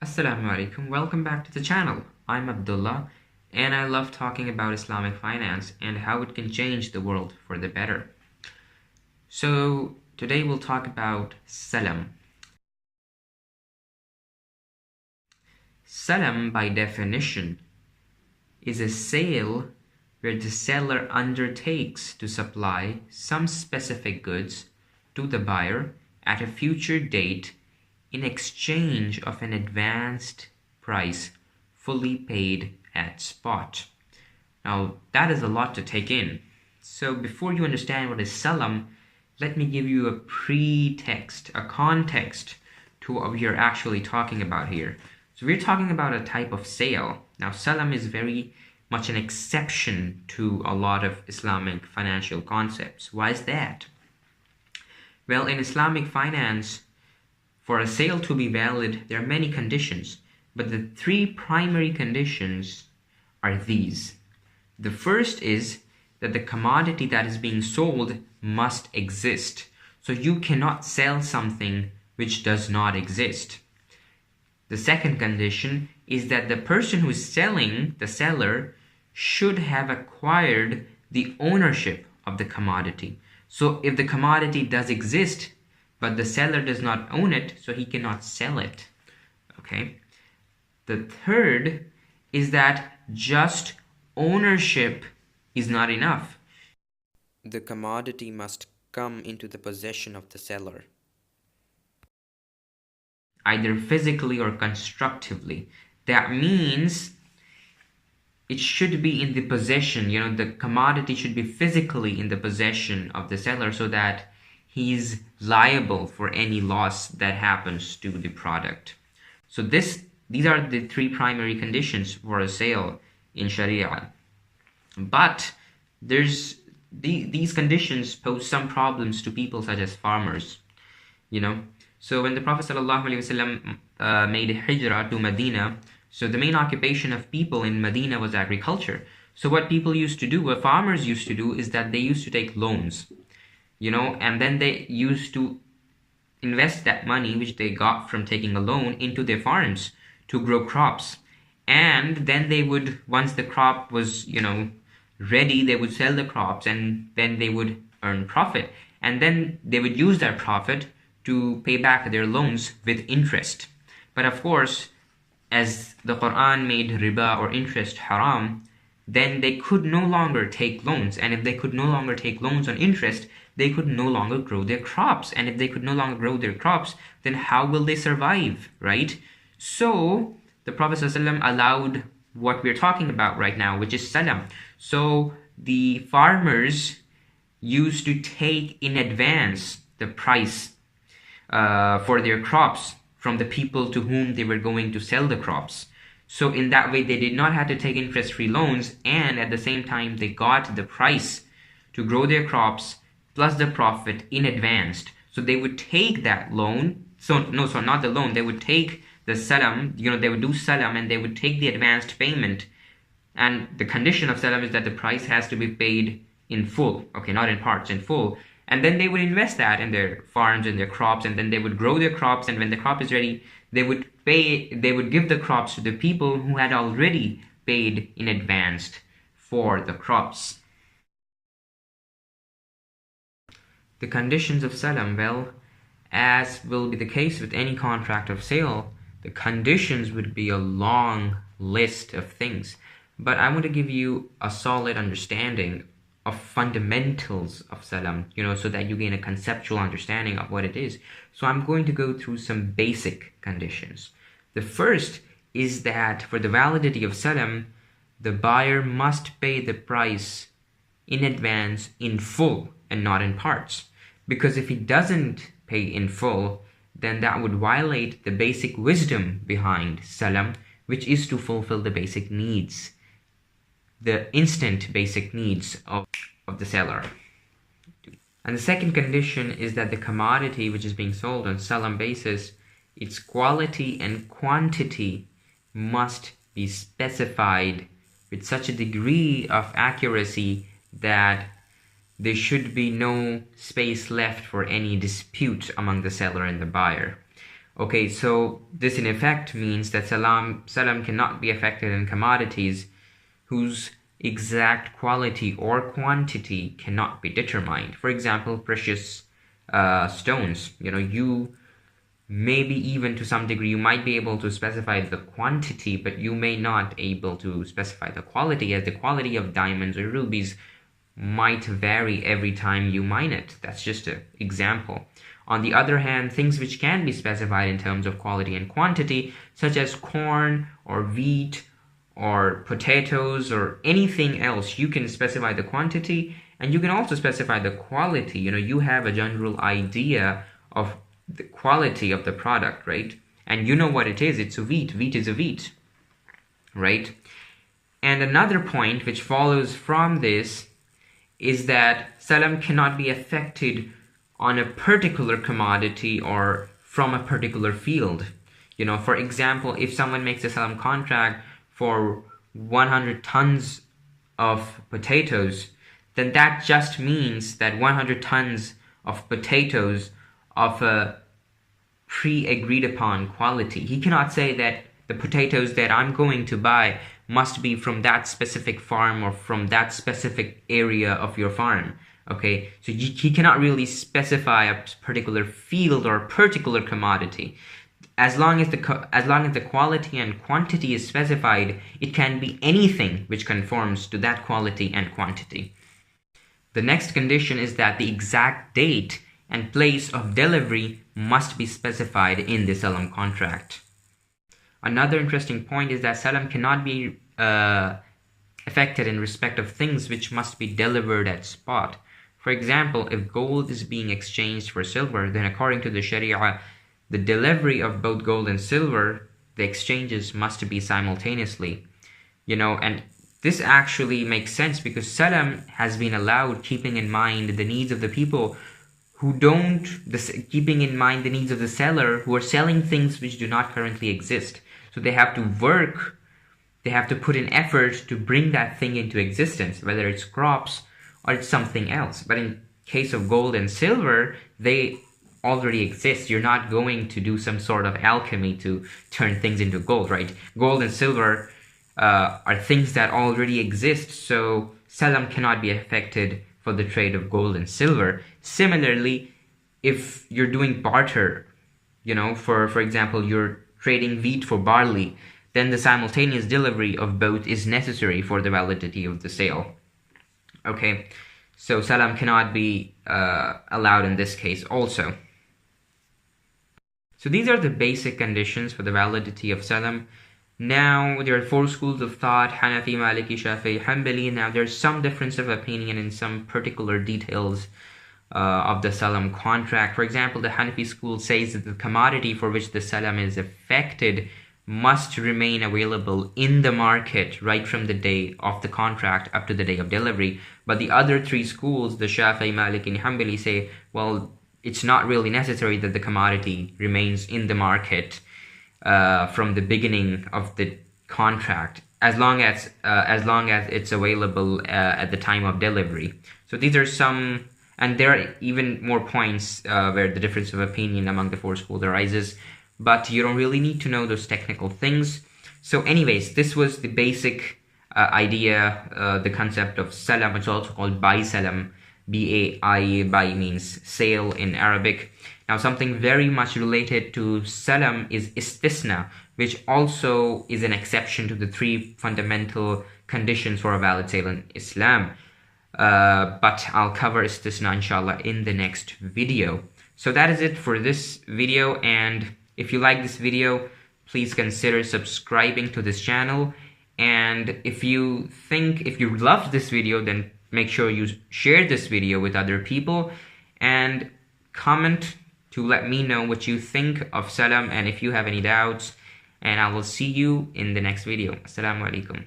Assalamu alaikum, welcome back to the channel. I'm Abdullah and I love talking about Islamic finance and how it can change the world for the better. So today we'll talk about salam. Salam by definition is a sale where the seller undertakes to supply some specific goods to the buyer at a future date in exchange of an advanced price fully paid at spot. Now that is a lot to take in. So before you understand what is salam, let me give you a pretext, a context to what we are actually talking about here. So we're talking about a type of sale. Now salam is very much an exception to a lot of Islamic financial concepts. Why is that? Well, in Islamic finance, for a sale to be valid, there are many conditions, but the three primary conditions are these. The first is that the commodity that is being sold must exist. So you cannot sell something which does not exist. The second condition is that the person who is selling, the seller, should have acquired the ownership of the commodity. So if the commodity does exist, but the seller does not own it, so he cannot sell it. Okay. The third is that just ownership is not enough. The commodity must come into the possession of the seller, either physically or constructively. That means it should be in the possession, the commodity should be physically in the possession of the seller so that he's liable for any loss that happens to the product. So these are the three primary conditions for a sale in Sharia. But these conditions pose some problems to people such as farmers. So when the Prophet ﷺ made hijrah to Medina, so the main occupation of people in Medina was agriculture. So what people used to do, what farmers used to do, is that they used to take loans, and then they used to invest that money which they got from taking a loan into their farms to grow crops. And then they would, once the crop was, ready, they would sell the crops and then they would earn profit. And then they would use that profit to pay back their loans with interest. But of course, as the Quran made riba or interest haram, then they could no longer take loans. And if they could no longer take loans on interest, they could no longer grow their crops. And if they could no longer grow their crops, then how will they survive, right? So the Prophet ﷺ allowed what we're talking about right now, which is salam. So the farmers used to take in advance the price for their crops from the people to whom they were going to sell the crops. So in that way, they did not have to take interest-free loans, and at the same time, they got the price to grow their crops plus the profit in advance. So they would take that loan. Not the loan. They would take the salam. They would do salam and they would take the advanced payment. And the condition of salam is that the price has to be paid in full. Okay, not in parts, in full. And then they would invest that in their farms and their crops, and then they would grow their crops, and when the crop is ready, they would give the crops to the people who had already paid in advance for the crops. The conditions of salam, well, as will be the case with any contract of sale, the conditions would be a long list of things. But I want to give you a solid understanding of fundamentals of salam, so that you gain a conceptual understanding of what it is. So I'm going to go through some basic conditions. The first is that for the validity of salam, the buyer must pay the price in advance in full and not in parts. Because if he doesn't pay in full, then that would violate the basic wisdom behind salam, which is to fulfill the basic needs, the instant basic needs of the seller. And the second condition is that the commodity which is being sold on salam basis, its quality and quantity must be specified with such a degree of accuracy that there should be no space left for any dispute among the seller and the buyer. Okay, so this in effect means that salam cannot be affected in commodities whose exact quality or quantity cannot be determined. For example, precious stones. You maybe even to some degree you might be able to specify the quantity, but you may not able to specify the quality, as the quality of diamonds or rubies might vary every time you mine it. That's just an example. On the other hand, things which can be specified in terms of quality and quantity, such as corn or wheat or potatoes or anything else, you can specify the quantity and you can also specify the quality. You have a general idea of the quality of the product, right? And you know what it is. It's a wheat. Wheat is a wheat, right? And another point which follows from this is that salam cannot be affected on a particular commodity or from a particular field. For example, if someone makes a salam contract for 100 tons of potatoes, then that just means that 100 tons of potatoes of a pre-agreed upon quality. He cannot say that the potatoes that I'm going to buy must be from that specific farm or from that specific area of your farm. Okay, so he cannot really specify a particular field or a particular commodity. As long as the quality and quantity is specified, it can be anything which conforms to that quality and quantity. The next condition is that the exact date and place of delivery must be specified in the salam contract. Another interesting point is that salam cannot be affected in respect of things which must be delivered at spot. For example, if gold is being exchanged for silver, then according to the Sharia, the delivery of both gold and silver, the exchanges must be simultaneously. And this actually makes sense because salam has been allowed keeping in mind the needs of the people keeping in mind the needs of the seller who are selling things which do not currently exist. So they have to work, they have to put in effort to bring that thing into existence, whether it's crops or it's something else. But in case of gold and silver, they already exist. You're not going to do some sort of alchemy to turn things into gold, right? Gold and silver are things that already exist, so salam cannot be affected for the trade of gold and silver. Similarly, if you're doing barter, for example, you're trading wheat for barley, then the simultaneous delivery of both is necessary for the validity of the sale. Okay, so salam cannot be allowed in this case also. So these are the basic conditions for the validity of salam. Now, there are 4 schools of thought: Hanafi, Maliki, Shafi'i, Hanbali. Now, there's some difference of opinion in some particular details of the salam contract. For example, the Hanafi school says that the commodity for which the salam is affected must remain available in the market right from the day of the contract up to the day of delivery. But the other 3 schools, the Shafi'i, Maliki, and Hanbali, say, well, it's not really necessary that the commodity remains in the market from the beginning of the contract, as long as it's available at the time of delivery. So these are some, and there are even more points where the difference of opinion among the 4 schools arises, but you don't really need to know those technical things. So anyways, this was the basic idea, the concept of salam. It's also called buy salam. B-A-I, buy means sale in Arabic. Now, something very much related to salam is istisna, which also is an exception to the 3 fundamental conditions for a valid sale in Islam. But I'll cover istisna, inshallah, in the next video. So that is it for this video, and if you like this video, please consider subscribing to this channel. And if you loved this video, then make sure you share this video with other people and comment to let me know what you think of salam and if you have any doubts. And I will see you in the next video. Assalamu alaikum.